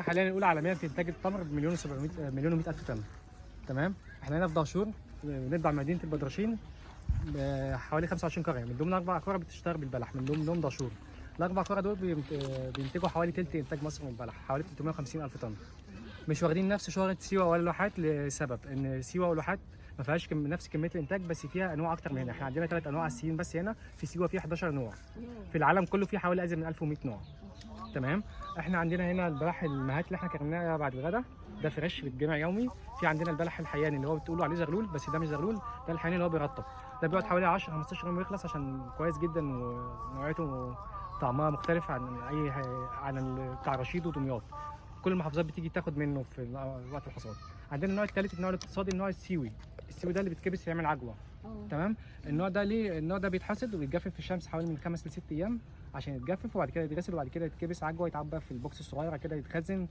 حاليا الاولى عالميا في انتاج التمر بمليون و700 مليون و100 الف طن. تمام. احنا هنا في دهشور بنتبع مدينه البدرشين بحوالي 25 قريه، من ضمن 4 قرى بتشتغل بالبلح، من ضمنهم دهشور. ال4 قرى دول بينتجوا حوالي تلت انتاج مصر من البلح، حوالي 350 الف طن. مش واخدين نفس شهره سيوه ولا الواحات لسبب ان سيوه والواحات ما فيهاش نفس كميه الانتاج، بس فيها انواع اكتر من هنا. احنا عندنا 3 انواع اساسيين بس هنا، في سيوه فيها 11 نوع، في العالم كله في حوالي ازيد من 1100 نوع. تمام. احنا عندنا هنا البلح المهات اللي احنا كرناها بعد الغداء ده فريش بيتجمع يومي. في عندنا البلح الحياني اللي هو بتقولوا عليه زغلول، بس ده مش زغلول، ده الحياني اللي هو بيرطب. ده بيقعد حوالي 10 15 يوم ويخلص عشان كويس جدا، ونوعيته طعمها مختلف عن بتاع رشيد ودمياط. كل المحافظات بتيجي تاخد منه في وقت الحصاد. عندنا النوع الثالث، النوع الاقتصادي، النوع السيوي. السيوي ده اللي بيتكبس يعمل عجوه. تمام. النوع ده ليه؟ النوع ده بيتحصد وبيتجفف في الشمس حوالي من 5 ل 6 ايام عشان يتجفف، وبعد كده يتغسل، وبعد كده يتكبس عجوه، يتعبى في البوكس الصغيره كده، يتخزن